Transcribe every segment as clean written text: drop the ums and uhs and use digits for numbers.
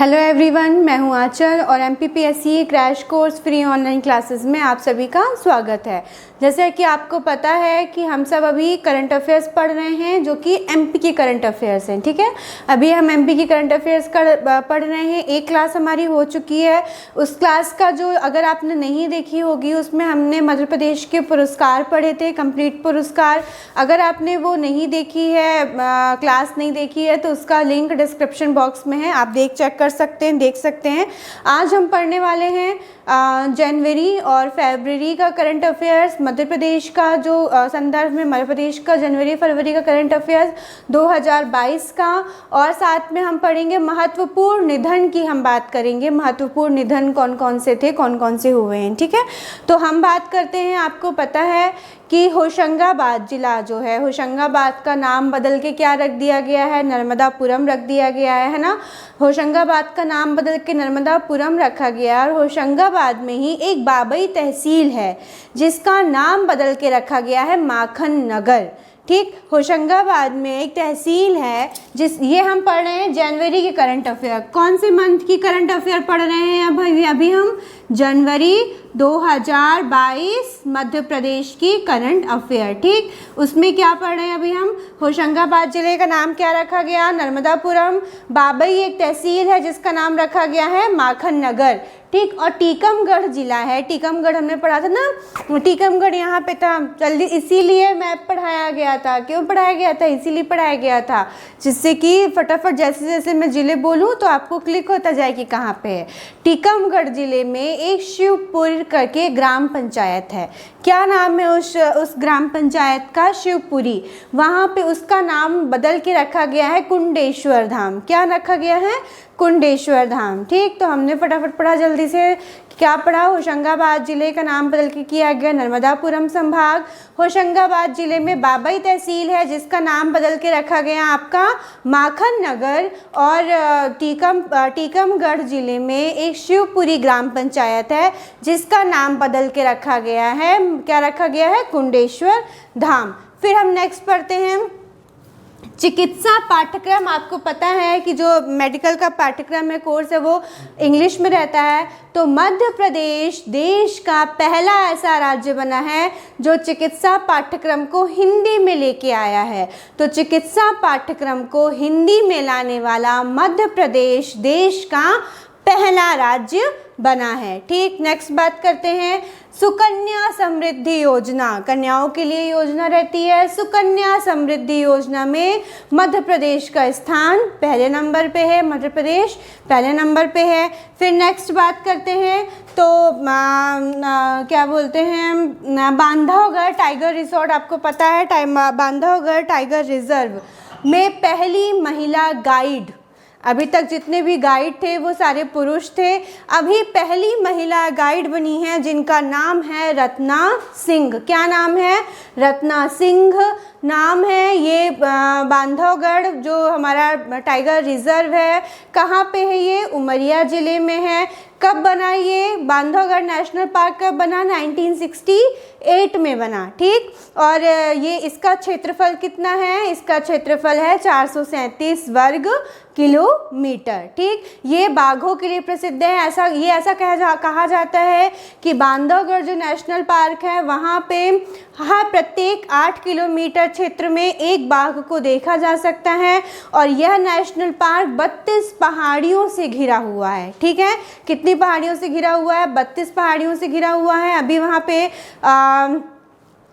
Hello everyone, मैं हूं आंचल और MPPSC crash course free online classes में आप सभी का स्वागत है। जैसे कि आपको पता है कि हम सब अभी करंट अफेयर्स पढ़ रहे हैं जो कि MP की करंट अफेयर्स हैं। ठीक है, अभी हम MP की करंट अफेयर्स पढ़ रहे हैं। एक क्लास हमारी हो चुकी है। उस क्लास का जो अगर आपने नहीं देखी होगी उसमें हमने मध्य प्रदेश के पुरस्कार पढ़े थे, कंप्लीट पुरस्कार। अगर आपने वो नहीं देखी है, क्लास नहीं देखी है, तो उसका लिंक डिस्क्रिप्शन बॉक्स में है, आप चेक कर सकते हैं, देख सकते हैं। आज हम पढ़ने वाले हैं जनवरी और फरवरी का करंट अफेयर्स, मध्य प्रदेश का जो संदर्भ में मध्य प्रदेश का जनवरी फरवरी का करंट अफेयर्स 2022 का, और साथ में हम पढ़ेंगे महत्वपूर्ण निधन की हम बात करेंगे। महत्वपूर्ण निधन कौन कौन से थे, कौन कौन से हुए हैं। ठीक है, तो हम बात करते हैं। आपको पता है कि होशंगाबाद जिला जो है, होशंगाबाद का नाम बदल के क्या रख दिया गया है, नर्मदापुरम रख दिया गया है ना। होशंगाबाद का नाम बदल के नर्मदापुरम रखा गया। और होशंगाबाद में ही एक बाबई तहसील है जिसका नाम बदल के रखा गया है माखन नगर। ठीक, होशंगाबाद में एक तहसील है ये हम पढ़ रहे हैं जनवरी के करंट अफेयर। कौन से मंथ की करंट अफेयर पढ़ रहे हैं अभी हम? जनवरी 2022 मध्य प्रदेश की करंट अफेयर। ठीक, उसमें क्या पढ़ रहे हैं अभी हम? होशंगाबाद जिले का नाम क्या रखा गया? नर्मदापुरम। बाबई एक तहसील है जिसका नाम रखा गया है माखन नगर। ठीक, और टीकमगढ़ जिला है। टीकमगढ़ हमने पढ़ा था ना, टीकमगढ़ यहाँ पे था, जल्दी इसीलिए मैप पढ़ाया गया था। क्यों पढ़ाया गया था? इसीलिए पढ़ाया गया था जिससे कि फटाफट जैसे जैसे मैं जिले बोलूँ तो आपको क्लिक होता जाए कि कहाँ पे है। टीकमगढ़ जिले में एक शिवपुरी करके ग्राम पंचायत है। क्या नाम है उस ग्राम पंचायत का? शिवपुरी। वहाँ पे उसका नाम बदल के रखा गया है कुंडेश्वर धाम। क्या रखा गया है? कुंडेश्वर धाम। ठीक, तो हमने फटाफट पढ़ा, जल्दी से क्या पढ़ा? होशंगाबाद जिले का नाम बदल के किया गया नर्मदापुरम संभाग। होशंगाबाद जिले में बाबई तहसील है जिसका नाम बदल के रखा गया आपका माखन नगर। और टीकमगढ़ जिले में एक शिवपुरी ग्राम पंचायत है जिसका नाम बदल के रखा गया है, क्या रखा गया है? कुंडेश्वर धाम। फिर हम नेक्स्ट पढ़ते हैं चिकित्सा पाठ्यक्रम। आपको पता है कि जो मेडिकल का पाठ्यक्रम है, कोर्स है, वो इंग्लिश में रहता है। तो मध्य प्रदेश देश का पहला ऐसा राज्य बना है जो चिकित्सा पाठ्यक्रम को हिंदी में लेके आया है। तो चिकित्सा पाठ्यक्रम को हिंदी में लाने वाला मध्य प्रदेश देश का पहला राज्य बना है। ठीक, नेक्स्ट बात करते हैं सुकन्या समृद्धि योजना। कन्याओं के लिए योजना रहती है। सुकन्या समृद्धि योजना में मध्य प्रदेश का स्थान पहले नंबर पे है। मध्य प्रदेश पहले नंबर पे है। फिर नेक्स्ट बात करते हैं तो क्या बोलते हैं, बांधवगढ़ टाइगर रिजॉर्ट। आपको पता है बांधवगढ़ टाइगर रिजर्व में पहली महिला गाइड। अभी तक जितने भी गाइड थे वो सारे पुरुष थे। अभी पहली महिला गाइड बनी है जिनका नाम है रत्ना सिंह। क्या नाम है? रत्ना सिंह नाम है। ये बांधवगढ़ जो हमारा टाइगर रिजर्व है, कहाँ पे है ये? उमरिया ज़िले में है। कब बना ये बांधवगढ़ नेशनल पार्क? कब बना? 1968 में बना। ठीक, और ये इसका क्षेत्रफल कितना है? इसका क्षेत्रफल है 437 वर्ग किलोमीटर। ठीक, ये बाघों के लिए प्रसिद्ध है। ऐसा कहा जाता है कि बांधवगढ़ जो नेशनल पार्क है वहाँ पे प्रत्येक 8 किलोमीटर क्षेत्र में एक बाघ को देखा जा सकता है। और यह नेशनल पार्क 32 पहाड़ियों से घिरा हुआ है। ठीक है, कितनी पहाड़ियों से घिरा हुआ है? 32 पहाड़ियों से घिरा हुआ है। अभी वहाँ पे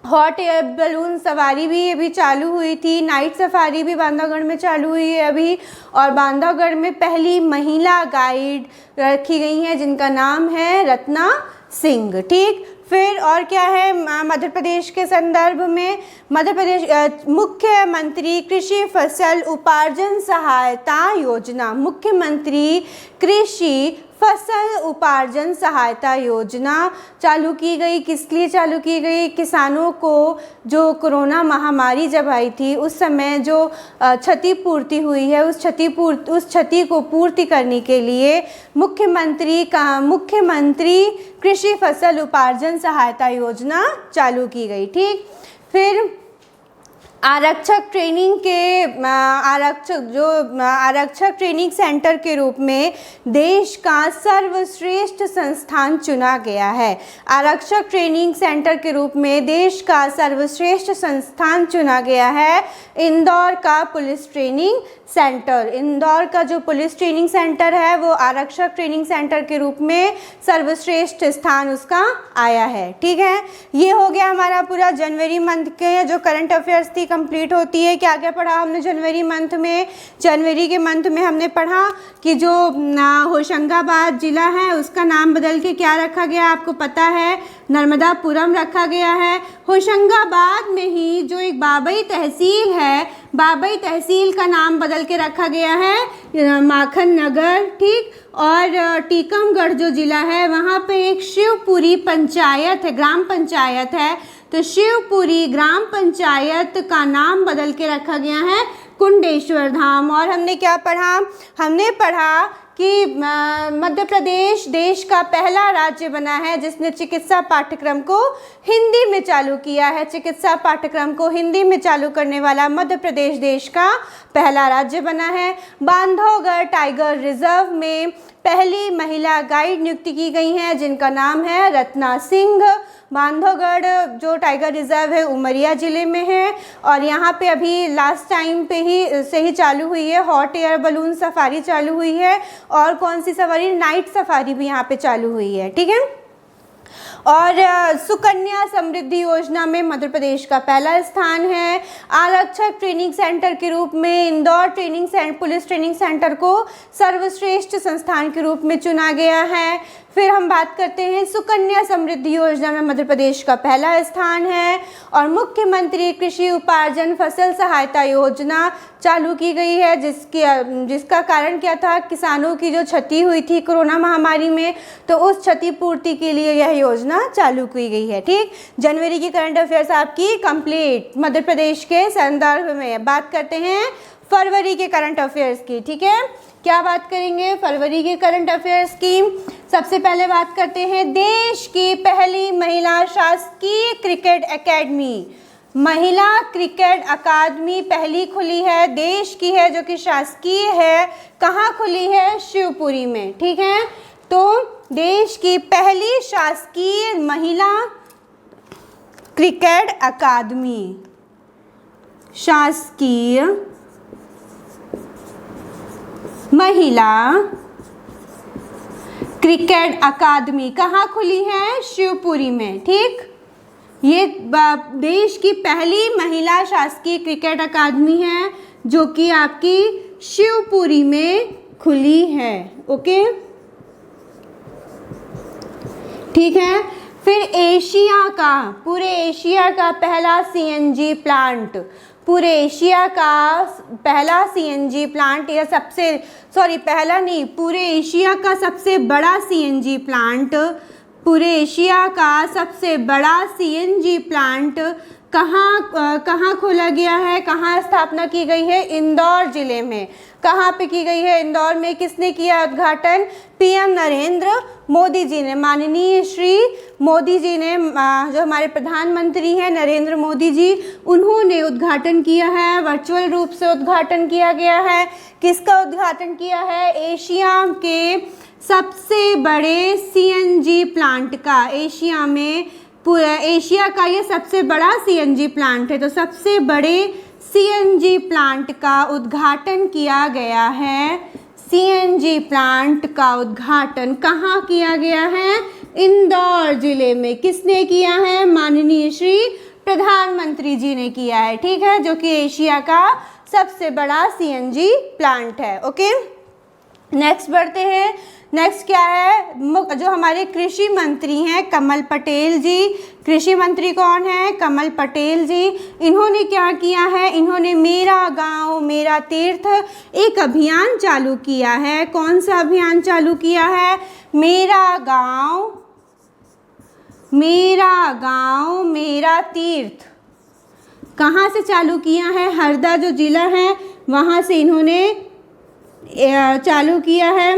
हॉट एयर बैलून सवारी भी अभी चालू हुई थी। नाइट सफारी भी बांधवगढ़ में चालू हुई है अभी। और बांधवगढ़ में पहली महिला गाइड रखी गई है जिनका नाम है रत्ना सिंह। ठीक, फिर और क्या है मध्य प्रदेश के संदर्भ में? मध्य प्रदेश मुख्यमंत्री कृषि फसल उपार्जन सहायता योजना। मुख्यमंत्री कृषि फसल उपार्जन सहायता योजना चालू की गई। किस लिए चालू की गई? किसानों को जो कोरोना महामारी जब आई थी उस समय जो क्षतिपूर्ति हुई है उस क्षति को पूर्ति करने के लिए मुख्यमंत्री कृषि फसल उपार्जन सहायता योजना चालू की गई। ठीक, फिर आरक्षक ट्रेनिंग सेंटर के रूप में देश का सर्वश्रेष्ठ संस्थान चुना गया है। आरक्षक ट्रेनिंग सेंटर के रूप में देश का सर्वश्रेष्ठ संस्थान चुना गया है इंदौर का पुलिस ट्रेनिंग सेंटर। इंदौर का जो पुलिस ट्रेनिंग सेंटर है वो आरक्षक ट्रेनिंग सेंटर के रूप में सर्वश्रेष्ठ स्थान उसका आया है। ठीक है, ये हो गया हमारा पूरा जनवरी मंथ के जो करंट अफेयर्स थी कंप्लीट होती है। क्या क्या पढ़ा हमने जनवरी मंथ में? जनवरी के मंथ में हमने पढ़ा कि जो होशंगाबाद ज़िला है उसका नाम बदल के क्या रखा गया, आपको पता है, नर्मदापुरम रखा गया है। होशंगाबाद में ही जो एक बाबई तहसील है, बाबई तहसील का नाम बदल के रखा गया है माखन नगर। ठीक, और टीकमगढ़ जो ज़िला है वहाँ पे एक शिवपुरी पंचायत है, ग्राम पंचायत है, तो शिवपुरी ग्राम पंचायत का नाम बदल के रखा गया है कुंडेश्वर धाम। और हमने क्या पढ़ा? हमने पढ़ा कि मध्य प्रदेश देश का पहला राज्य बना है जिसने चिकित्सा पाठ्यक्रम को हिंदी में चालू किया है। चिकित्सा पाठ्यक्रम को हिंदी में चालू करने वाला मध्य प्रदेश देश का पहला राज्य बना है। बांधवगढ़ टाइगर रिजर्व में पहली महिला गाइड नियुक्ति की गई हैं जिनका नाम है रत्ना सिंह। बांधवगढ़ जो टाइगर रिजर्व है उमरिया ज़िले में है और यहाँ पे अभी लास्ट टाइम पे ही से ही चालू हुई है हॉट एयर बलून सफारी चालू हुई है और कौन सी सफारी, नाइट सफारी भी यहाँ पे चालू हुई है। ठीक है, और सुकन्या समृद्धि योजना में मध्य प्रदेश का पहला स्थान है। आरक्षक ट्रेनिंग सेंटर के रूप में इंदौर पुलिस ट्रेनिंग सेंटर को सर्वश्रेष्ठ संस्थान के रूप में चुना गया है। फिर हम बात करते हैं सुकन्या समृद्धि योजना में मध्य प्रदेश का पहला स्थान है और मुख्यमंत्री कृषि उपार्जन फसल सहायता योजना चालू की गई है जिसका कारण क्या था, किसानों की जो क्षति हुई थी कोरोना महामारी में, तो उस क्षतिपूर्ति के लिए यह योजना चालू की गई है। ठीक, जनवरी की करंट अफेयर्स आपकी कंप्लीट मध्य प्रदेश के संदर्भ में। बात करते हैं फरवरी के करंट अफेयर्स की। ठीक है, क्या बात करेंगे फरवरी के करंट अफेयर्स की? सबसे पहले बात करते हैं देश की पहली महिला शासकीय क्रिकेट एकेडमी। महिला क्रिकेट अकादमी पहली खुली है, देश की है, जो कि शासकीय है। कहाँ खुली है? शिवपुरी में। ठीक है, तो देश की पहली शासकीय महिला क्रिकेट अकादमी, शासकीय महिला क्रिकेट अकादमी कहाँ खुली है? शिवपुरी में। ठीक, ये देश की पहली महिला शासकीय क्रिकेट अकादमी है जो कि आपकी शिवपुरी में खुली है। ओके, ठीक है। फिर पूरे एशिया का पहला सीएनजी प्लांट, पूरे एशिया का पहला सीएनजी प्लांट, या पूरे एशिया का सबसे बड़ा सीएनजी प्लांट, पूरे एशिया का सबसे बड़ा सीएनजी प्लांट कहाँ खोला गया है, कहाँ स्थापना की गई है? इंदौर जिले में। कहाँ पे की गई है? इंदौर में। किसने किया उद्घाटन? पीएम नरेंद्र मोदी जी ने, माननीय श्री मोदी जी ने, जो हमारे प्रधानमंत्री हैं नरेंद्र मोदी जी, उन्होंने उद्घाटन किया है। वर्चुअल रूप से उद्घाटन किया गया है। किसका उद्घाटन किया है? एशिया के सबसे बड़े सीएनजी प्लांट का। एशिया में, पूरा एशिया का ये सबसे बड़ा सीएनजी प्लांट है, तो सबसे बड़े सीएनजी प्लांट का उद्घाटन किया गया है। सीएनजी प्लांट का उद्घाटन कहाँ किया गया है? इंदौर जिले में। किसने किया है? माननीय श्री प्रधानमंत्री जी ने किया है। ठीक है, जो कि एशिया का सबसे बड़ा सीएनजी प्लांट है। ओके, नेक्स्ट बढ़ते हैं। नेक्स्ट क्या है? जो हमारे कृषि मंत्री हैं कमल पटेल जी। कृषि मंत्री कौन है? कमल पटेल जी। इन्होंने क्या किया है? इन्होंने मेरा गांव मेरा तीर्थ एक अभियान चालू किया है। कौन सा अभियान चालू किया है? मेरा गांव मेरा तीर्थ। कहाँ से चालू किया है? हरदा जो जिला है वहाँ से इन्होंने चालू किया है।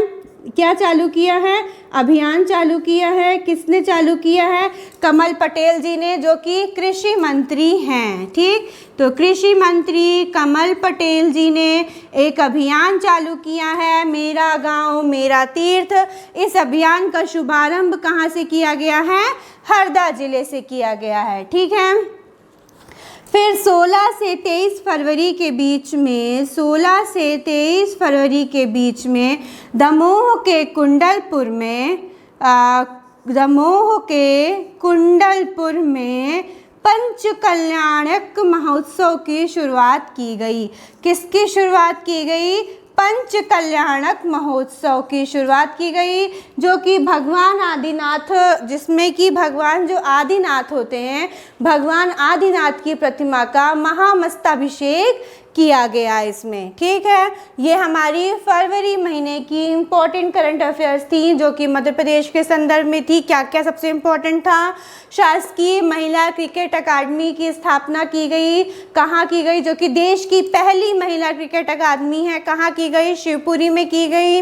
क्या चालू किया है? अभियान चालू किया है। किसने चालू किया है? कमल पटेल जी ने, जो कि कृषि मंत्री हैं। ठीक, तो कृषि मंत्री कमल पटेल जी ने एक अभियान चालू किया है, मेरा गांव मेरा तीर्थ। इस अभियान का शुभारंभ कहाँ से किया गया है? हरदा जिले से किया गया है। ठीक है, फिर 16 से 23 फरवरी के बीच में, 16 से 23 फरवरी के बीच में दमोह के कुंडलपुर में पंचकल्याणक महोत्सव की शुरुआत की गई। किसकी शुरुआत की गई? पंचकल्याणक महोत्सव की शुरुआत की गई, जो कि भगवान आदिनाथ, जिसमें कि भगवान जो आदिनाथ होते हैं, भगवान आदिनाथ की प्रतिमा का महामस्ताभिषेक किया गया इसमें। ठीक है, ये हमारी फरवरी महीने की इम्पोर्टेंट करंट अफेयर्स थी, जो कि मध्य प्रदेश के संदर्भ में थी। क्या क्या सबसे इम्पोर्टेंट था? शासकीय महिला क्रिकेट अकादमी की स्थापना की गई। कहाँ की गई? जो कि देश की पहली महिला क्रिकेट अकादमी है। कहाँ की गई? शिवपुरी में की गई।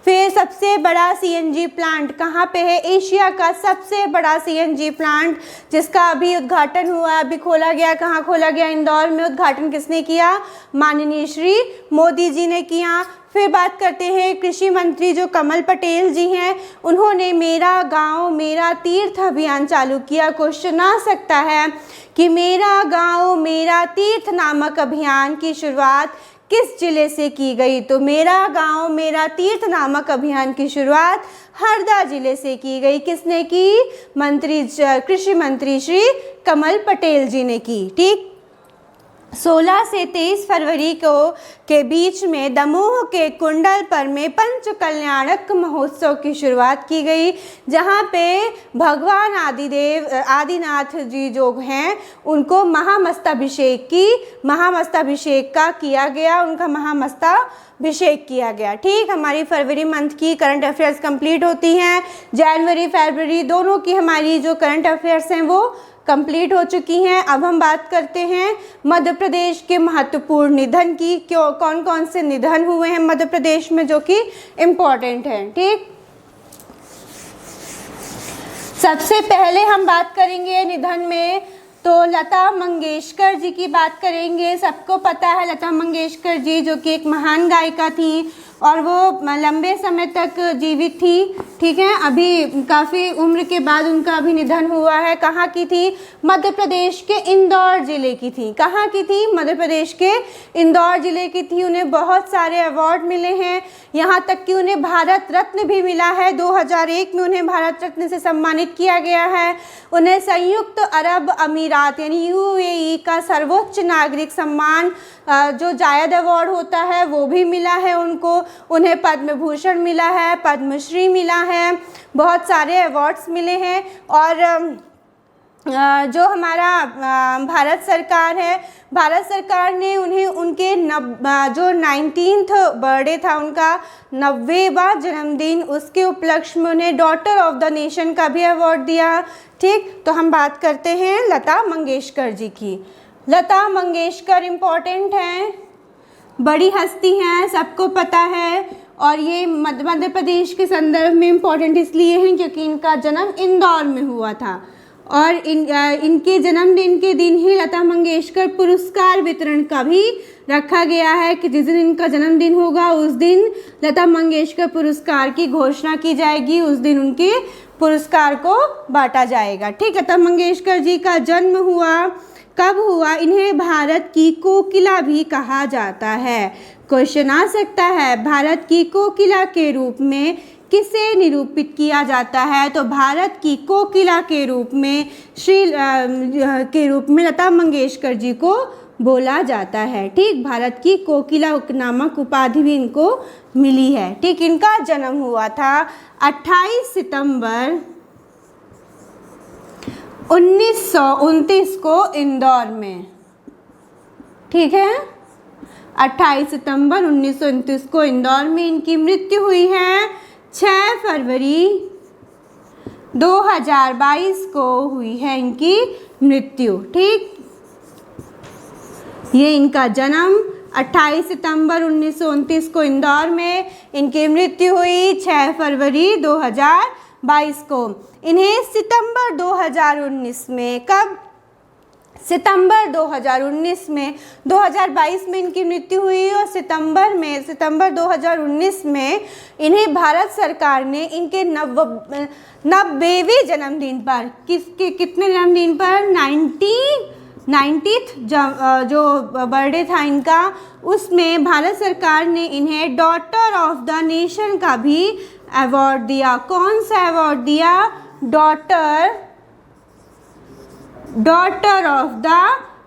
फिर सबसे बड़ा सीएनजी प्लांट कहाँ पे है? एशिया का सबसे बड़ा सीएनजी प्लांट, जिसका अभी उद्घाटन हुआ, अभी खोला गया। कहाँ खोला गया? इंदौर में। उद्घाटन किसने किया? माननीय श्री मोदी जी ने किया। फिर बात करते हैं कृषि मंत्री जो कमल पटेल जी हैं, उन्होंने मेरा गांव मेरा तीर्थ अभियान चालू किया। क्वेश्चन आ सकता है कि मेरा गांव मेरा तीर्थ नामक अभियान की शुरुआत किस जिले से की गई? तो मेरा गांव मेरा तीर्थ नामक अभियान की शुरुआत हरदा जिले से की गई। किसने की? कृषि मंत्री श्री कमल पटेल जी ने की। ठीक, 16 से 23 फरवरी के बीच में दमोह के कुंडलपुर में पंचकल्याणक महोत्सव की शुरुआत की गई, जहां पे भगवान आदिनाथ जी जो हैं, उनको महामस्ताभिषेक का किया गया, उनका महामस्ताभिषेक किया गया। ठीक, हमारी फरवरी मंथ की करंट अफेयर्स कंप्लीट होती हैं। जनवरी फरवरी दोनों की हमारी जो करंट अफेयर्स हैं वो कंप्लीट हो चुकी हैं। अब हम बात करते हैं मध्य प्रदेश के महत्वपूर्ण निधन की। कौन कौन से निधन हुए हैं मध्य प्रदेश में जो कि इम्पोर्टेंट हैं। ठीक, सबसे पहले हम बात करेंगे निधन में तो लता मंगेशकर जी की बात करेंगे। सबको पता है लता मंगेशकर जी जो कि एक महान गायिका थी और वो लंबे समय तक जीवित थी। ठीक है, अभी काफ़ी उम्र के बाद उनका अभी निधन हुआ है। कहाँ की थी? मध्य प्रदेश के इंदौर जिले की थी। कहाँ की थी? मध्य प्रदेश के इंदौर जिले की थी। उन्हें बहुत सारे अवार्ड मिले हैं, यहाँ तक कि उन्हें भारत रत्न भी मिला है। 2001 में उन्हें भारत रत्न से सम्मानित किया गया है। उन्हें संयुक्त अरब अमीरात यानी यूएई का सर्वोच्च नागरिक सम्मान जो जायद अवार्ड होता है वो भी मिला है उनको। उन्हें पद्म भूषण मिला है, पद्मश्री मिला है, बहुत सारे अवार्ड्स मिले हैं। और जो हमारा भारत सरकार है, भारत सरकार ने उन्हें उनके जो 19th बर्थडे था, उनका 90वां जन्मदिन, उसके उपलक्ष्य में उन्हें डॉटर ऑफ द नेशन का भी अवार्ड दिया। ठीक, तो हम बात करते हैं लता मंगेशकर जी की। लता मंगेशकर इम्पॉर्टेंट हैं, बड़ी हस्ती हैं, सबको पता है। और ये मध्य प्रदेश के संदर्भ में इम्पॉर्टेंट इसलिए हैं क्योंकि इनका जन्म इंदौर में हुआ था और इनके जन्मदिन के दिन ही लता मंगेशकर पुरस्कार वितरण का भी रखा गया है कि जिस दिन इनका जन्मदिन होगा उस दिन लता मंगेशकर पुरस्कार की घोषणा की जाएगी, उस दिन उनके पुरस्कार को बांटा जाएगा। ठीक, लता मंगेशकर जी का जन्म हुआ, कब हुआ? इन्हें भारत की कोकिला भी कहा जाता है। क्वेश्चन आ सकता है, भारत की कोकिला के रूप में किसे निरूपित किया जाता है? तो भारत की कोकिला के रूप में लता मंगेशकर जी को बोला जाता है। ठीक, भारत की कोकिला नामक उपाधि भी इनको मिली है। ठीक, इनका जन्म हुआ था 28 सितंबर 1929 को इंदौर में। ठीक है, 28 सितंबर 1929 को इंदौर में इनकी मृत्यु हुई है। 6 फरवरी 2022 को हुई है इनकी मृत्यु। ठीक, ये इनका जन्म 28 सितंबर 1929 को इंदौर में। इनकी मृत्यु हुई 6 फरवरी 2022 को। इन्हें सितंबर 2019 में, कब? सितंबर 2019 में, 2022 में इनकी मृत्यु हुई और सितंबर 2019 में इन्हें भारत सरकार ने इनके 90वें जन्मदिन पर, कितने जन्मदिन पर? 90th जो बर्थडे था इनका, उसमें भारत सरकार ने इन्हें डॉटर ऑफ द नेशन का भी अवार्ड दिया। कौन सा अवार्ड दिया? Daughter of the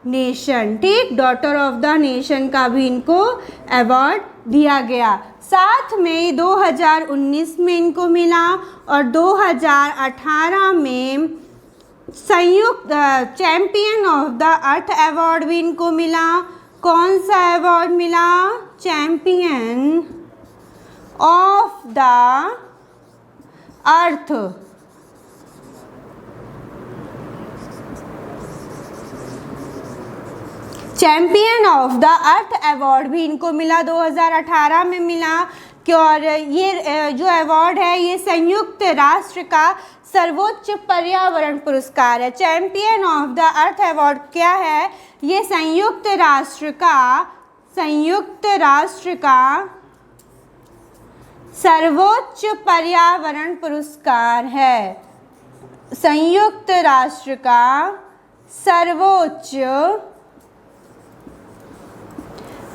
nation. ठीक, डॉटर ऑफ द नेशन का भी इनको अवार्ड दिया गया। 7 मई 2019 में इनको मिला और 2018 में संयुक्त champion of the earth award भी इनको मिला। कौन सा अवार्ड मिला? Champion of the earth. Champion of the earth award भी इनको मिला, 2018 में मिला। और ये जो अवार्ड है ये संयुक्त राष्ट्र का सर्वोच्च पर्यावरण पुरस्कार है। Champion of the earth award क्या है? ये संयुक्त राष्ट्र का सर्वोच्च पर्यावरण पुरस्कार है। संयुक्त राष्ट्र का सर्वोच्च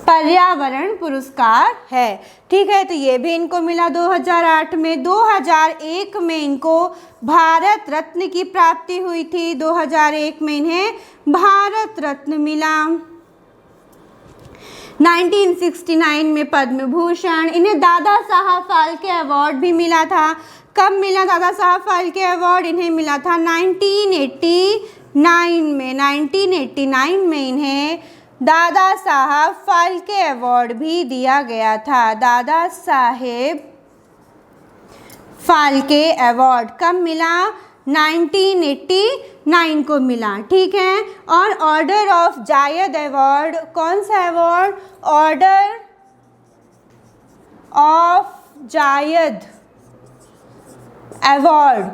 पर्यावरण पुरस्कार है। ठीक है, तो ये भी इनको मिला 2008 में। 2001 में इनको भारत रत्न की प्राप्ति हुई थी। 2001 में इन्हें भारत रत्न मिला। 1969 में पद्म भूषण। इन्हें दादा साहब फाल्के अवार्ड भी मिला था। कब मिला दादा साहब फाल्के अवार्ड? इन्हें मिला था 1989 में। 1989 में इन्हें दादा साहब फाल्के अवार्ड भी दिया गया था। दादा साहेब फाल्के अवार्ड कब मिला? 1989 को मिला। ठीक है, और ऑर्डर ऑफ जायद अवार्ड, कौन सा award? Order of Zayed award,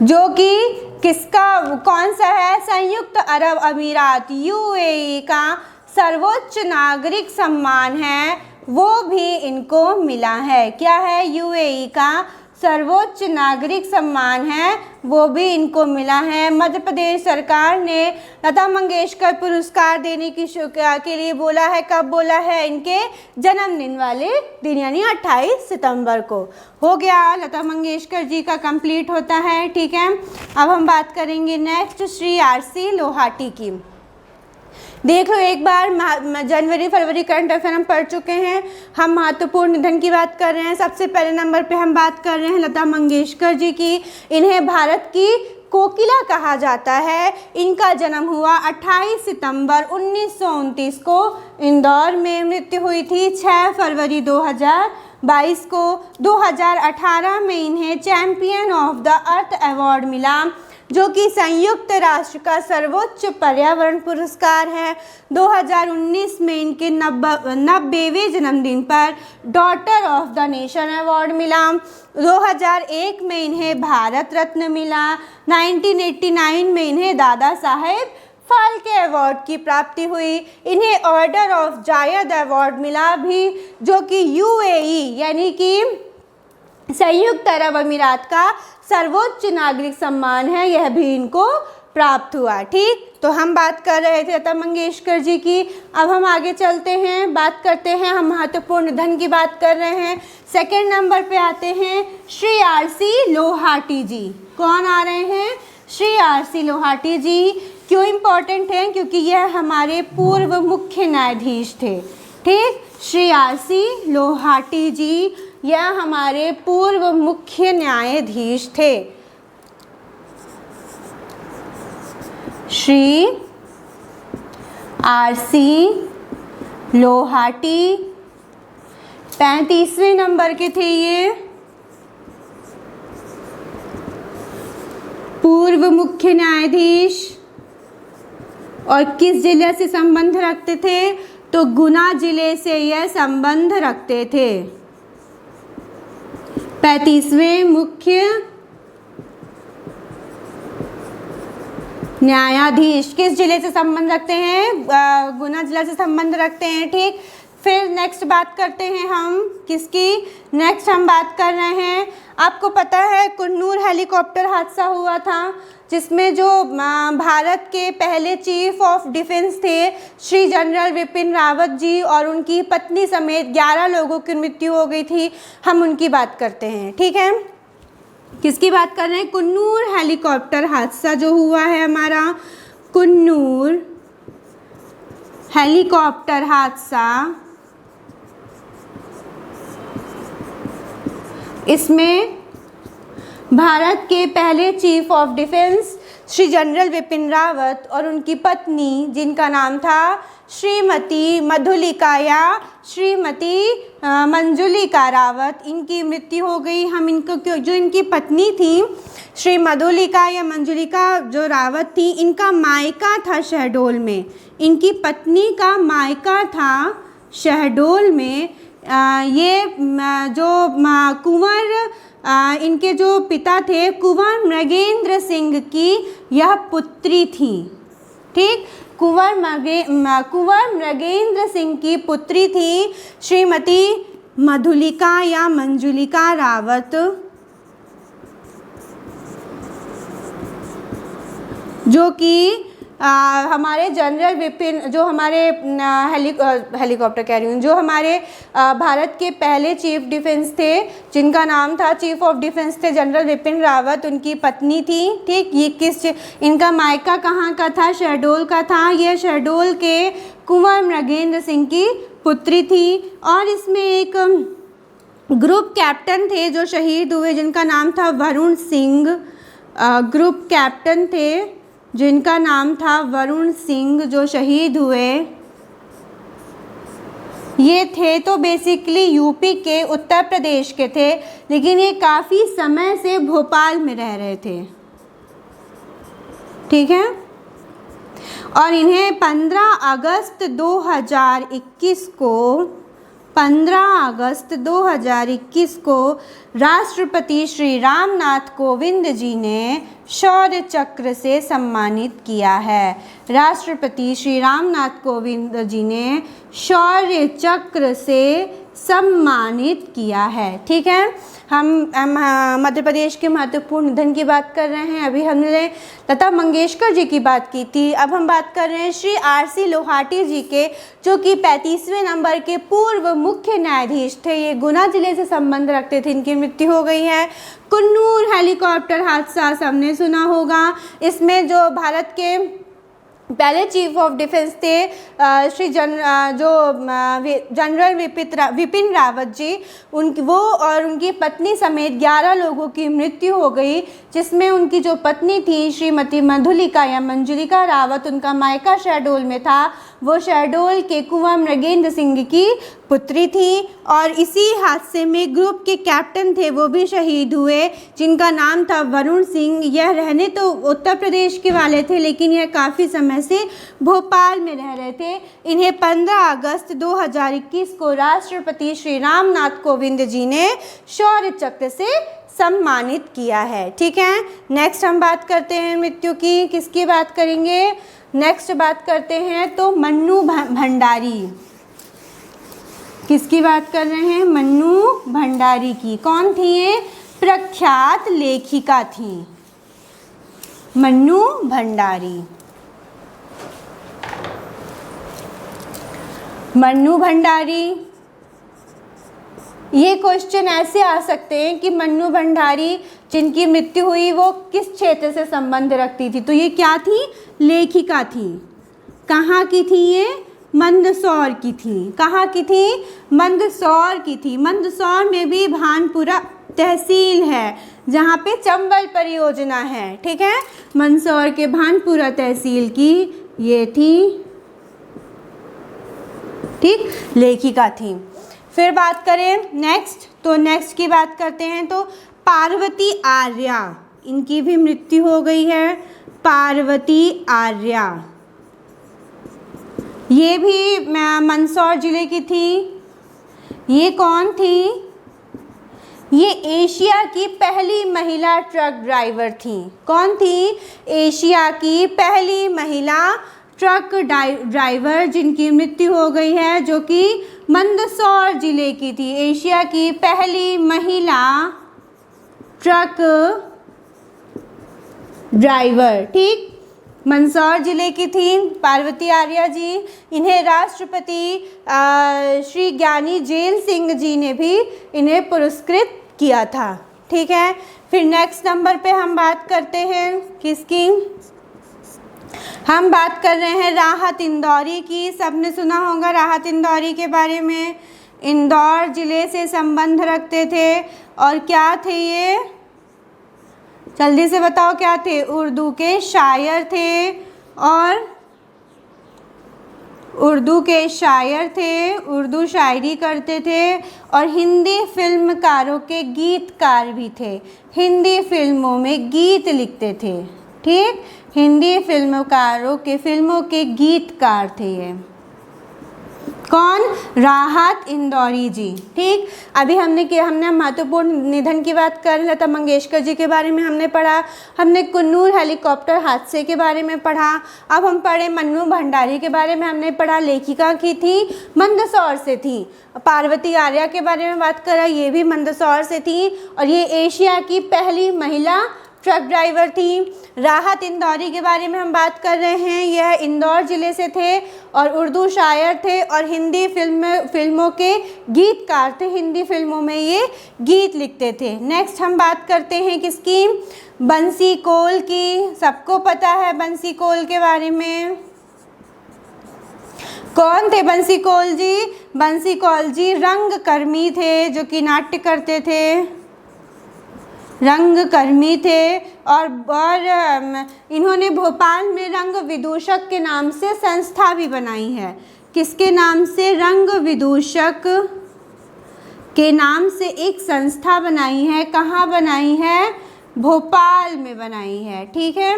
जो कि किसका, कौन सा है? संयुक्त अरब अमीरात यूएई का सर्वोच्च नागरिक सम्मान है, वो भी इनको मिला है। क्या है? यूएई का सर्वोच्च नागरिक सम्मान है, वो भी इनको मिला है। मध्य प्रदेश सरकार ने लता मंगेशकर पुरस्कार देने की के लिए बोला है। कब बोला है? इनके जन्मदिन वाले दिन, यानी 28 सितंबर को। हो गया, लता मंगेशकर जी का कंप्लीट होता है। ठीक है, अब हम बात करेंगे नेक्स्ट श्री आरसी लोहाटी की। देख लो एक बार, जनवरी फरवरी करंट अफेयर हम पढ़ चुके हैं। हम महत्वपूर्ण निधन की बात कर रहे हैं। सबसे पहले नंबर पे हम बात कर रहे हैं लता मंगेशकर जी की। इन्हें भारत की कोकिला कहा जाता है। इनका जन्म हुआ 28 सितंबर 1929 को इंदौर में। मृत्यु हुई थी 6 फरवरी 2022 को। 2018 में इन्हें champion of the earth award मिला, जो कि संयुक्त राष्ट्र का सर्वोच्च पर्यावरण पुरस्कार है। 2019 में इनके 90वें जन्मदिन पर daughter of the nation award मिला। 2001 में इन्हें भारत रत्न मिला। 1989 में इन्हें दादा साहेब फाल्के अवार्ड की प्राप्ति हुई। इन्हें ऑर्डर ऑफ जायद अवार्ड मिला भी, जो कि यूएई यानी कि संयुक्त अरब अमीरात का सर्वोच्च नागरिक सम्मान है, यह भी इनको प्राप्त हुआ। ठीक, तो हम बात कर रहे थे लता मंगेशकर जी की। अब हम आगे चलते हैं, बात करते हैं, हम महत्वपूर्ण निधन की बात कर रहे हैं। सेकंड नंबर पे आते हैं श्री आरसी लोहाटी जी। कौन आ रहे हैं? श्री आरसी लोहाटी जी। क्यों इम्पोर्टेंट हैं? क्योंकि यह हमारे पूर्व मुख्य न्यायाधीश थे। ठीक, श्री आरसी लोहाटी जी यह हमारे पूर्व मुख्य न्यायाधीश थे। श्री आरसी लोहाटी 35वें नंबर के थे। ये पूर्व मुख्य न्यायाधीश और किस जिले से संबंध रखते थे? तो गुना जिले से यह संबंध रखते थे। 35वें मुख्य न्यायाधीश किस जिले से संबंध रखते हैं? गुना जिला से संबंध रखते हैं। ठीक, फिर नेक्स्ट बात करते हैं हम किसकी? नेक्स्ट हम बात कर रहे हैं, आपको पता है कुन्नूर हेलीकॉप्टर हादसा हुआ था जिसमें जो भारत के पहले चीफ ऑफ डिफेंस थे श्री जनरल विपिन रावत जी और उनकी पत्नी समेत 11 लोगों की मृत्यु हो गई थी। हम उनकी बात करते हैं। ठीक है, किसकी बात कर रहे हैं? कुन्नूर हेलीकॉप्टर हादसा जो हुआ है हमारा, कुन्नूर हेलीकॉप्टर हादसा, इसमें भारत के पहले chief of defence Shri general Vipin Rawat और उनकी पत्नी जिनका नाम था श्रीमती मधुलिका या श्रीमती मंजुलिका रावत, इनकी मृत्यु हो गई। हम इनको जो इनकी पत्नी थी श्री मधुलिका या मंजुलिका जो रावत थी, इनका मायका था शहडोल में। इनकी पत्नी का मायका था शहडोल में। ये जो कुंवर इनके जो पिता थे कुंवर मृगेंद्र सिंह की यह पुत्री थी। ठीक, कुंवर मृगेंद्र सिंह की पुत्री थी श्रीमती मधुलिका या मंजुलिका रावत, जो कि हमारे जनरल विपिन जो हमारे हेलीकॉप्टर कह रही हूँ, जो हमारे भारत के पहले चीफ डिफेंस थे जिनका नाम था चीफ ऑफ डिफेंस थे जनरल विपिन रावत, उनकी पत्नी थी। ठीक, ये इनका मायका कहाँ का था? शहडोल का था। यह शहडोल के कुंवर मृगेंद्र सिंह की पुत्री थी। और इसमें एक ग्रुप कैप्टन थे जो शहीद हुए जिनका नाम था वरुण सिंह। ग्रुप कैप्टन थे जिनका नाम था वरुण सिंह जो शहीद हुए। ये थे तो बेसिकली यूपी के, उत्तर प्रदेश के थे, लेकिन ये काफ़ी समय से भोपाल में रह रहे थे। ठीक है, और इन्हें 15 अगस्त 2021 को राष्ट्रपति श्री रामनाथ कोविंद जी ने शौर्य चक्र से सम्मानित किया है। राष्ट्रपति श्री रामनाथ कोविंद जी ने शौर्य चक्र से सम्मानित किया है। ठीक है, हम मध्य प्रदेश के महत्वपूर्ण निधन की बात कर रहे हैं। अभी हमने लता मंगेशकर जी की बात की थी, अब हम बात कर रहे हैं श्री आर.सी. लोहाटी जी के, जो कि 35वें नंबर के पूर्व मुख्य न्यायाधीश थे। ये गुना जिले से संबंध रखते थे, इनकी मृत्यु हो गई है। कुन्नूर हेलीकॉप्टर हादसा सबने सुना होगा। इसमें जो भारत के पहले चीफ ऑफ डिफेंस थे श्री जनरल विपिन रावत जी, वो और उनकी पत्नी समेत 11 लोगों की मृत्यु हो गई, जिसमें उनकी जो पत्नी थी श्रीमती मधुलिका या मंजुलिका रावत, उनका मायका शहडोल में था। वो शहडोल के कुंवर मृगेंद्र सिंह की पुत्री थी। और इसी हादसे में ग्रुप के कैप्टन थे वो भी शहीद हुए, जिनका नाम था वरुण सिंह। यह रहने तो उत्तर प्रदेश के वाले थे, लेकिन यह काफ़ी समय से भोपाल में रह रहे थे। इन्हें 15 अगस्त 2021 को राष्ट्रपति श्री रामनाथ कोविंद जी ने शौर्य चक्र से सम्मानित किया है। ठीक है, नेक्स्ट हम बात करते हैं मृत्यु की। किसकी बात करेंगे? नेक्स्ट बात करते हैं तो मन्नू भंडारी। किसकी बात कर रहे हैं? मन्नू भंडारी की। कौन थी ये? प्रख्यात लेखिका थी मन्नू भंडारी। मन्नू भंडारी, ये क्वेश्चन ऐसे आ सकते हैं कि मन्नू भंडारी जिनकी मृत्यु हुई वो किस क्षेत्र से संबंध रखती थी? तो ये क्या थी? लेखिका थी। कहाँ की थी ये? मंदसौर की थी। कहाँ की थी? मंदसौर की थी। मंदसौर में भी भानपुरा तहसील है जहाँ पे चंबल परियोजना है। ठीक है, मंदसौर के भानपुरा तहसील की ये थी, ठीक, लेखिका थी। फिर बात करें नेक्स्ट, तो नेक्स्ट की बात करते हैं तो पार्वती आर्या, इनकी भी मृत्यु हो गई है। पार्वती आर्या, ये भी मंदसौर जिले की थी। ये कौन थी? ये एशिया की पहली महिला ट्रक ड्राइवर थी। कौन थी? एशिया की पहली महिला ट्रक ड्राइवर जिनकी मृत्यु हो गई है, जो कि मंदसौर जिले की थी। एशिया की पहली महिला ट्रक ड्राइवर, ठीक, मंदसौर जिले की थी पार्वती आर्या जी। इन्हें राष्ट्रपति श्री ज्ञानी जेल सिंह जी ने भी इन्हें पुरस्कृत किया था। ठीक है, फिर नेक्स्ट नंबर पे हम बात करते हैं किसकी? हम बात कर रहे हैं राहत इंदौरी की। सबने सुना होगा राहत इंदौरी के बारे में। इंदौर जिले से संबंध रखते थे और क्या थे ये? जल्दी से बताओ क्या थे? उर्दू के शायर थे और उर्दू के शायर थे, उर्दू शायरी करते थे और हिंदी फिल्मकारों के गीतकार भी थे। हिंदी फिल्मों में गीत लिखते थे। ठीक, हिंदी फिल्मकारों के फिल्मों के गीतकार थे ये। कौन? राहत इंदौरी जी। ठीक, अभी हमने महत्वपूर्ण निधन की बात कर, लता मंगेशकर जी के बारे में हमने पढ़ा, हमने कुन्नूर हेलीकॉप्टर हादसे के बारे में पढ़ा। अब हम पढ़े मन्नू भंडारी के बारे में हमने पढ़ा, लेखिका की थी, मंदसौर से थी। पार्वती आर्या के बारे में बात करा, ये भी मंदसौर से थी और ये एशिया की पहली महिला ट्रक ड्राइवर थी। राहत इंदौरी के बारे में हम बात कर रहे हैं, यह इंदौर ज़िले से थे और उर्दू शायर थे और हिंदी फिल्मों के गीतकार थे। हिंदी फिल्मों में ये गीत लिखते थे। नेक्स्ट हम बात करते हैं किसकी? बंसी कोल की। सबको पता है बंसी कोल के बारे में। कौन थे बंसी कोल जी? बंसी कोल जी रंगकर्मी थे, जो कि नाट्य करते थे, रंगकर्मी थे और इन्होंने भोपाल में रंग विदूषक के नाम से संस्था भी बनाई है। किसके नाम से? रंग विदूषक के नाम से एक संस्था बनाई है। कहाँ बनाई है? भोपाल में बनाई है। ठीक है,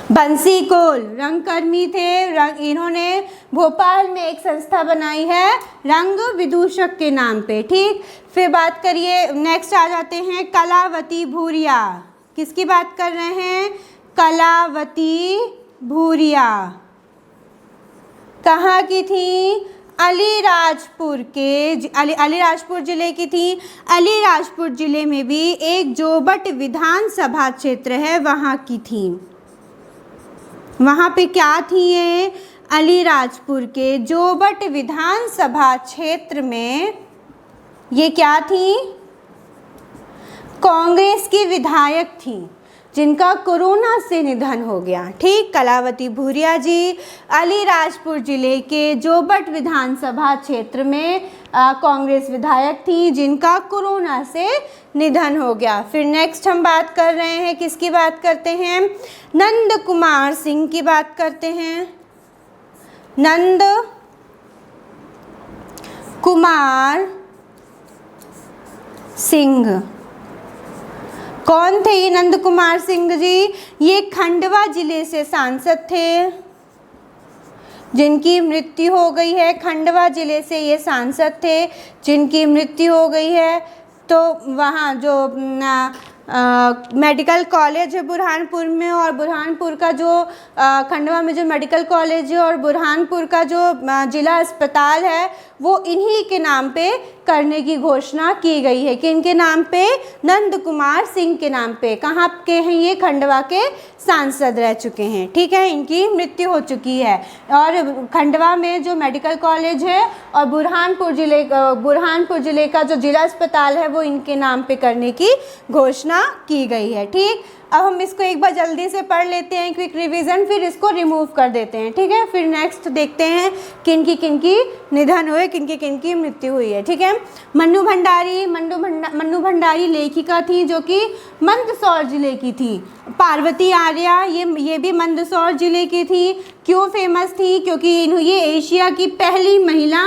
बंसी कोल रंगकर्मी थे, इन्होंने भोपाल में एक संस्था बनाई है रंग विदूषक के नाम पे। ठीक, फिर बात करिए, नेक्स्ट आ जाते हैं कलावती भूरिया। किसकी बात कर रहे हैं? कलावती भूरिया। कहाँ की थी? अलीराजपुर के अलीराजपुर जिले की थी। अलीराजपुर जिले में भी एक जोबट विधानसभा क्षेत्र है, वहाँ की थी। वहाँ पे क्या थी ये? अलीराजपुर के जोबट विधानसभा क्षेत्र में ये क्या थी? कांग्रेस की विधायक थी, जिनका कोरोना से निधन हो गया। ठीक, कलावती भूरिया जी अलीराजपुर जिले के जोबट विधानसभा क्षेत्र में कांग्रेस विधायक थी, जिनका कोरोना से निधन हो गया। फिर नेक्स्ट हम बात कर रहे हैं किसकी बात करते हैं? नंद कुमार सिंह की बात करते हैं। नंद कुमार सिंह कौन थे? ये नंद कुमार सिंह जी ये खंडवा जिले से सांसद थे, जिनकी मृत्यु हो गई है। खंडवा जिले से ये सांसद थे, जिनकी मृत्यु हो गई है। तो वहाँ जो मेडिकल कॉलेज है बुरहानपुर में, और बुरहानपुर का जो खंडवा में जो मेडिकल कॉलेज है और बुरहानपुर का जो जिला अस्पताल है, वो इन्हीं के नाम पे करने की घोषणा की गई है। कि इनके नाम पे? नंद कुमार सिंह के नाम पे। कहाँ के हैं ये? खंडवा के सांसद रह चुके हैं। ठीक है, इनकी मृत्यु हो चुकी है। और खंडवा में जो मेडिकल कॉलेज है और बुरहानपुर जिले का जो जिला अस्पताल है, वो इनके नाम पे करने की घोषणा की गई है। ठीक, अब हम इसको एक बार जल्दी से पढ़ लेते हैं, क्विक रिवीजन, फिर इसको रिमूव कर देते हैं। ठीक है, फिर नेक्स्ट देखते हैं किनकी निधन हुए, किनकी मृत्यु हुई है। ठीक है, मन्नू भंडारी लेखिका थी, जो कि मंदसौर जिले की थी। पार्वती आर्या ये भी मंदसौर जिले की थी। क्यों फेमस थी? क्योंकि ये एशिया की पहली महिला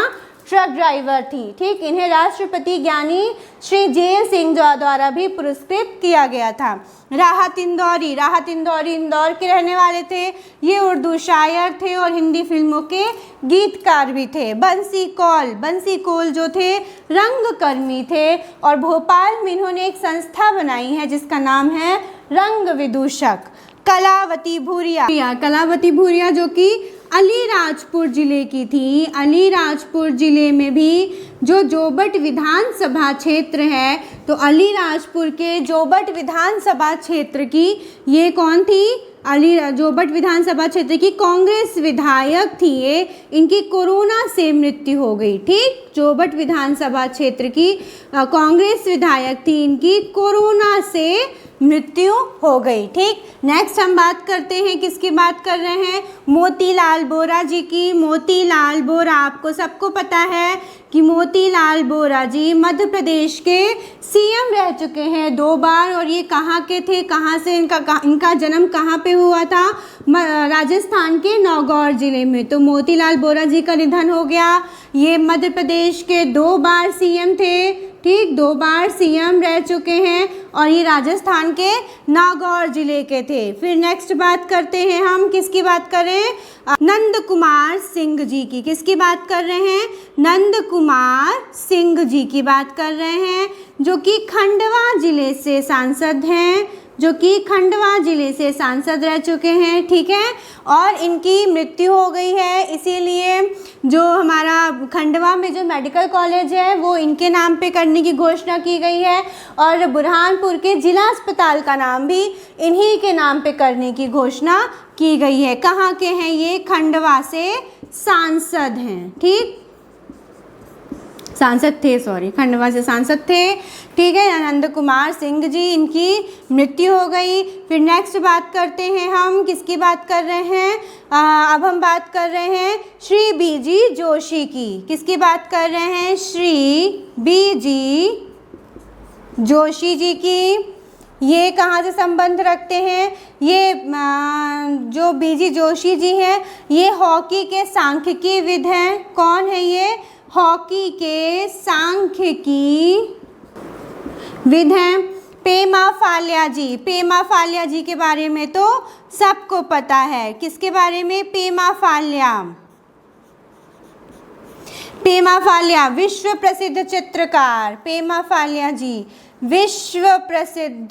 ट्रक ड्राइवर थी। ठीक, इन्हें राष्ट्रपति ज्ञानी श्री जे सिंह द्वारा भी पुरस्कृत किया गया था। राहत इंदौरी, राहत इंदौरी इंदौर के रहने वाले थे। ये उर्दू शायर थे और हिंदी फिल्मों के गीतकार भी थे। बंसी कौल, बंसी कौल जो थे रंगकर्मी थे और भोपाल में इन्होंने एक संस्था बनाई है जिसका नाम है रंग विदूषक। कलावती भूरिया, कलावती भूरिया जो कि अलीराजपुर जिले की थी। अलीराजपुर जिले में भी जो जोबट विधानसभा क्षेत्र है, तो अलीराजपुर के जोबट विधानसभा क्षेत्र की ये कौन थी? जोबट विधानसभा क्षेत्र की कांग्रेस विधायक थी ये। इनकी कोरोना से मृत्यु हो गई। ठीक, जोबट विधानसभा क्षेत्र की कांग्रेस विधायक थी, इनकी कोरोना से मृत्यु हो गई। ठीक, नेक्स्ट हम बात करते हैं, किसकी बात कर रहे हैं? मोतीलाल बोरा जी की। मोतीलाल बोरा, आपको सबको पता है कि मोतीलाल बोरा जी मध्य प्रदेश के सीएम रह चुके हैं 2 बार। और ये कहाँ के थे, कहाँ से इनका जन्म कहाँ पे हुआ था? राजस्थान के नागौर जिले में। तो मोतीलाल बोरा जी का निधन हो गया। ये मध्य प्रदेश के 2 बार सीएम थे। ठीक, 2 बार सीएम रह चुके हैं और ये राजस्थान के नागौर जिले के थे। फिर नेक्स्ट बात करते हैं हम, किसकी बात करें? नंद कुमार सिंह जी की। किसकी बात कर रहे हैं? नंद कुमार सिंह जी की बात कर रहे हैं, जो कि खंडवा जिले से सांसद हैं, जो कि खंडवा जिले से सांसद रह चुके हैं। ठीक है, और इनकी मृत्यु हो गई है, इसीलिए जो हमारा खंडवा में जो मेडिकल कॉलेज है वो इनके नाम पे करने की घोषणा की गई है। और बुरहानपुर के जिला अस्पताल का नाम भी इन्हीं के नाम पे करने की घोषणा की गई है। कहाँ के हैं ये? खंडवा से सांसद हैं। ठीक, सांसद थे, सॉरी, खंडवा से सांसद थे। ठीक है, नंद कुमार सिंह जी, इनकी मृत्यु हो गई। फिर नेक्स्ट बात करते हैं हम, किसकी बात कर रहे हैं? अब हम बात कर रहे हैं श्री बीजी जोशी की। किसकी बात कर रहे हैं? श्री बीजी जोशी जी की। ये कहाँ से संबंध रखते हैं? ये जो बीजी जोशी जी हैं ये हॉकी के सांख्यिकीविद हैं। कौन है ये? हॉकी के सांख्यिकी विद हैं। पेमा फाल्या जी, पेमा फाल्या जी के बारे में तो सबको पता है। किसके बारे में? पेमा फाल्या। पेमा फाल्या विश्व प्रसिद्ध चित्रकार। पेमा फाल्या जी विश्व प्रसिद्ध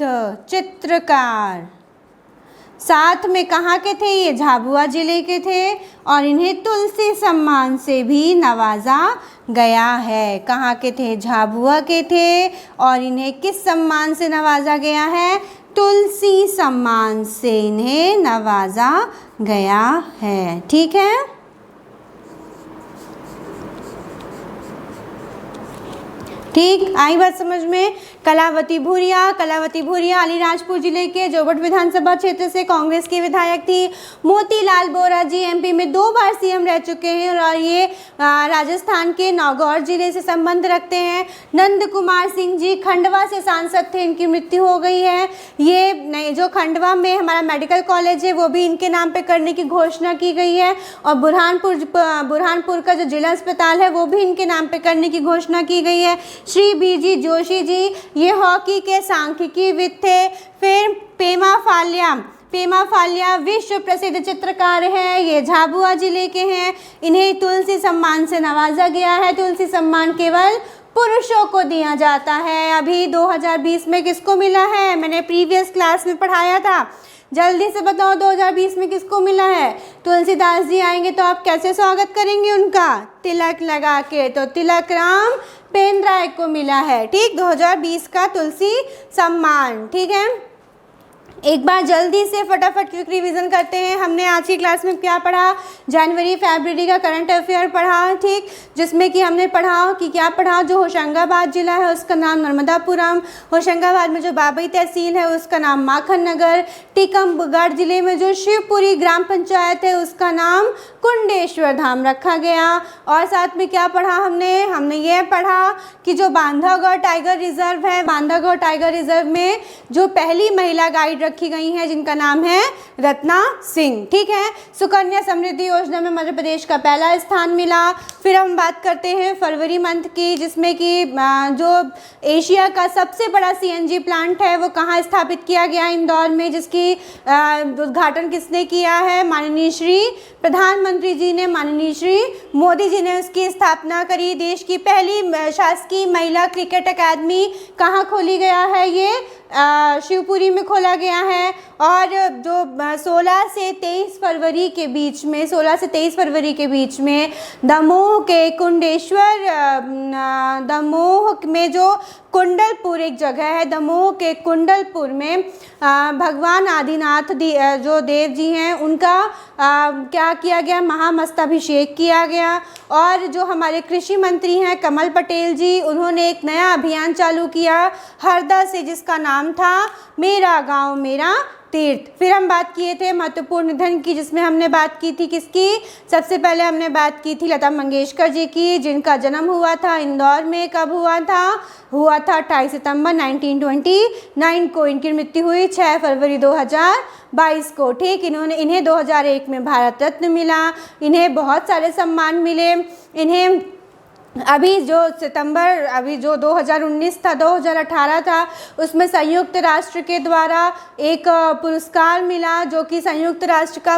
चित्रकार। साथ में कहाँ के थे? ये झाबुआ जिले के थे और इन्हें तुलसी सम्मान से भी नवाजा गया है। कहाँ के थे? झाबुआ के थे और इन्हें किस सम्मान से नवाजा गया है? तुलसी सम्मान से इन्हें नवाजा गया है। ठीक है, ठीक, आई बात समझ में? कलावती भूरिया, कलावती भूरिया अलीराजपुर जिले के जोबट विधानसभा क्षेत्र से कांग्रेस की विधायक थी। मोतीलाल बोरा जी एमपी में 2 बार सीएम रह चुके हैं और ये राजस्थान के नागौर जिले से संबंध रखते हैं। नंद कुमार सिंह जी खंडवा से सांसद थे, इनकी मृत्यु हो गई है। ये नहीं, जो खंडवा में हमारा मेडिकल कॉलेज है वो भी इनके नाम पे करने की घोषणा की गई है और बुरहानपुर का जो जिला अस्पताल है वो भी इनके नाम पे करने की घोषणा की गई है। श्री बीजी जोशी जी ये हॉकी के सांख्यिकीविद थे। फिर पेमा फाल्या विश्व प्रसिद्ध चित्रकार हैं, ये झाबुआ जिले के हैं। इन्हें तुलसी सम्मान से नवाजा गया है। तुलसी सम्मान केवल पुरुषों को दिया जाता है। अभी 2020 में किसको मिला है? मैंने प्रीवियस क्लास में पढ़ाया था, जल्दी से बताओ 2020 में किसको मिला है? तुलसीदास जी आएंगे तो आप कैसे स्वागत करेंगे उनका? तिलक लगा के। तो तिलक राम पेंद्राय को मिला है। ठीक, 2020 का तुलसी सम्मान। ठीक है, एक बार जल्दी से फटाफट क्विक रिवीजन करते हैं। हमने आज की क्लास में क्या पढ़ा? जनवरी फरवरी का करंट अफेयर पढ़ा। ठीक, जिसमें कि हमने पढ़ा कि क्या पढ़ा? जो होशंगाबाद जिला है उसका नाम नर्मदापुरम, होशंगाबाद में जो बाबई तहसील है उसका नाम माखन नगर, टीकमगढ़ जिले में जो शिवपुरी ग्राम पंचायत है उसका नाम कुंडेश्वर धाम रखा गया। और साथ में क्या पढ़ा हमने ये पढ़ा कि जो बांधवगढ़ टाइगर रिजर्व है, बांधवगढ़ टाइगर रिजर्व में जो पहली महिला गाइड रखी गई हैं जिनका नाम है रत्ना सिंह। ठीक है, सुकन्या समृद्धि योजना में मध्य प्रदेश का पहला स्थान मिला। फिर हम बात करते हैं फरवरी मंथ की, जिसमें कि जो एशिया का सबसे बड़ा CNG प्लांट है वो कहाँ स्थापित किया गया, इंदौर में, जिसकी उद्घाटन किसने किया है, माननीय श्री प्रधानमंत्री जी ने, माननीय श्री मोदी जी ने उसकी स्थापना करी। देश की पहली शासकीय महिला क्रिकेट अकादमी कहाँ खोली गया है, ये शिवपुरी में खोला गया है। और जो 16 से 23 फरवरी के बीच में, 16 से 23 फरवरी के बीच में दमोह के कुंडेश्वर, दमोह में जो कुंडलपुर एक जगह है, दमोह के कुंडलपुर में भगवान आदिनाथ जो देव जी हैं उनका क्या किया गया, महामस्तभिषेक किया गया। और जो हमारे कृषि मंत्री हैं कमल पटेल जी, उन्होंने एक नया अभियान चालू किया हरदा से, जिसका नाम था मेरा गांव मेरा तीर्थ। फिर हम बात किए थे महत्वपूर्ण निधन की, जिसमें हमने बात की थी किसकी, सबसे पहले हमने बात की थी लता मंगेशकर जी की, जिनका जन्म हुआ था इंदौर में। कब हुआ था 28 सितंबर 1929 को। इनकी मृत्यु हुई 6 फरवरी 2022 को। ठीक, इन्हें 2001 में भारत रत्न मिला। इन्हें बहुत सारे सम्मान मिले। इन्हें अभी जो 2019 था, 2018 था, उसमें संयुक्त राष्ट्र के द्वारा एक पुरस्कार मिला, जो कि संयुक्त राष्ट्र का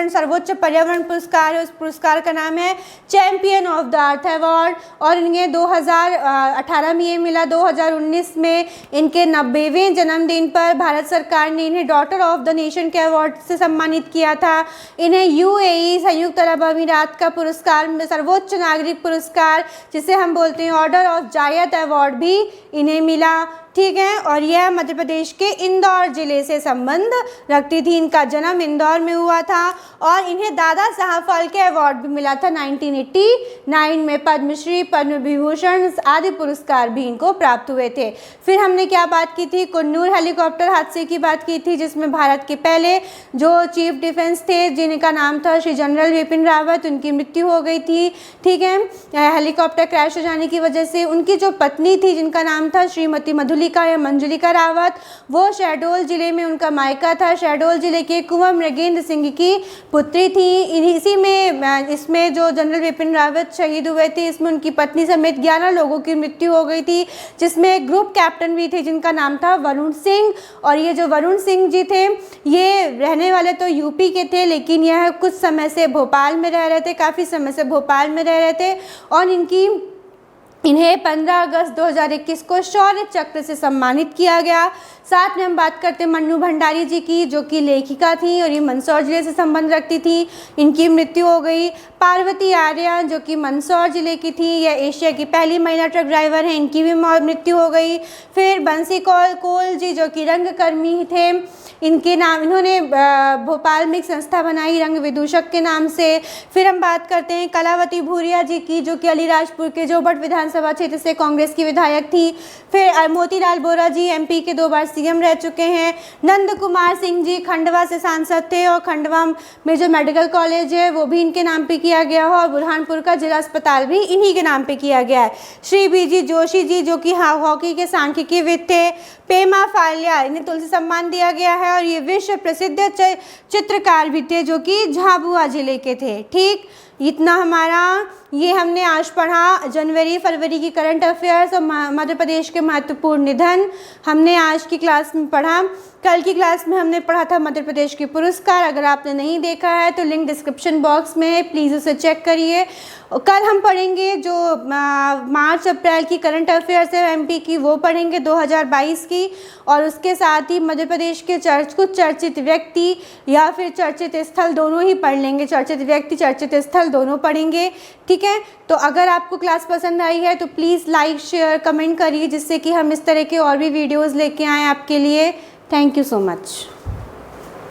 सर्वोच्च पर्यावरण पुरस्कार है। उस पुरस्कार का नाम है champion of the earth award. और इन्हें 2018 में ये मिला। 2019 में इनके 90वें जन्मदिन पर भारत सरकार ने इन्हें डॉटर ऑफ द नेशन के अवार्ड से सम्मानित किया था। इन्हें UAE संयुक्त अरब अमीरात का पुरस्कार, सर्वोच्च नागरिक पुरस्कार, जिसे हम बोलते हैं ऑर्डर ऑफ जायद अवार्ड, भी इन्हें मिला। ठीक है, और यह मध्य प्रदेश के इंदौर जिले से संबंध रखती थी। इनका जन्म इंदौर में हुआ था। और इन्हें दादा साहब फाल्के अवार्ड भी मिला था 1989 में। पद्मश्री, पद्म विभूषण आदि पुरस्कार भी इनको प्राप्त हुए थे। फिर हमने क्या बात की थी, कुन्नूर हेलीकॉप्टर हादसे की बात की थी, जिसमें भारत के पहले जो चीफ डिफेंस थे, जिनका नाम था श्री जनरल विपिन रावत, उनकी मृत्यु हो गई थी। ठीक है, हेलीकॉप्टर क्रैश हो जाने की वजह से। उनकी जो पत्नी थी, जिनका नाम था श्रीमती मधुलिका या मंजुलिका रावत, वो शहडोल जिले में उनका मायका था। शहडोल जिले के कुंवर मृगेंद्र सिंह की पुत्री थी। इसमें जो जनरल विपिन रावत शहीद हुए थे, इसमें उनकी पत्नी समेत 11 लोगों की मृत्यु हो गई थी, जिसमें एक ग्रुप कैप्टन भी थे जिनका नाम था वरुण सिंह। और ये जो वरुण सिंह जी थे, ये रहने वाले तो यूपी के थे, लेकिन यह कुछ समय से भोपाल में रह रहे थे, काफ़ी समय से भोपाल में रह रहे थे। और इन्हें 15 अगस्त 2021 को शौर्य चक्र से सम्मानित किया गया। साथ में हम बात करते हैं मन्नू भंडारी जी की, जो कि लेखिका थी और ये मंदसौर जिले से संबंध रखती थी। इनकी मृत्यु हो गई। पार्वती आर्या, जो कि मंदसौर जिले की थी, यह एशिया की पहली महिला ट्रक ड्राइवर हैं, इनकी भी मृत्यु हो गई। फिर बंसी कौल जी, जो कि रंगकर्मी थे, इन्होंने भोपाल में एक संस्था बनाई रंग विदूषक के नाम से। फिर हम बात करते हैं कलावती भूरिया जी की, जो कि अलीराजपुर के जोबट विधानसभा क्षेत्र से कांग्रेस की विधायक थी। फिर मोतीलाल बोरा जी MP के 2 बार CM रह चुके हैं। नंद कुमार सिंह जी खंडवा से सांसद थे, और खंडवा में जो मेडिकल कॉलेज है वो भी इनके नाम पे किया गया है, और बुरहानपुर का जिला अस्पताल भी इन्हीं के नाम पे किया गया है। श्री BG जोशी जी, जो कि हॉकी के सांख्यिकीविद थे। पेमा फाल्या, इन्हें तुलसी सम्मान दिया गया है, और ये विश्व प्रसिद्ध चित्रकार भी थे, जो कि झाबुआ जिले के थे। ठीक, इतना ये हमने आज पढ़ा जनवरी फरवरी की करंट अफेयर्स और मध्य प्रदेश के महत्वपूर्ण निधन हमने आज की क्लास में पढ़ा। कल की क्लास में हमने पढ़ा था मध्य प्रदेश के पुरस्कार। अगर आपने नहीं देखा है तो लिंक डिस्क्रिप्शन बॉक्स में है, प्लीज़ उसे चेक करिए। कल हम पढ़ेंगे जो मार्च अप्रैल की करंट अफेयर्स है MP की, वो पढ़ेंगे 2022 की। और उसके साथ ही मध्य प्रदेश के कुछ चर्चित व्यक्ति या फिर चर्चित स्थल दोनों ही पढ़ लेंगे। चर्चित व्यक्ति, चर्चित स्थल दोनों पढ़ेंगे। ठीक है, तो अगर आपको क्लास पसंद आई है तो प्लीज़ लाइक, शेयर, कमेंट करिए, जिससे कि हम इस तरह के और भी वीडियोज़ लेके आएँ आपके लिए। Thank you so much.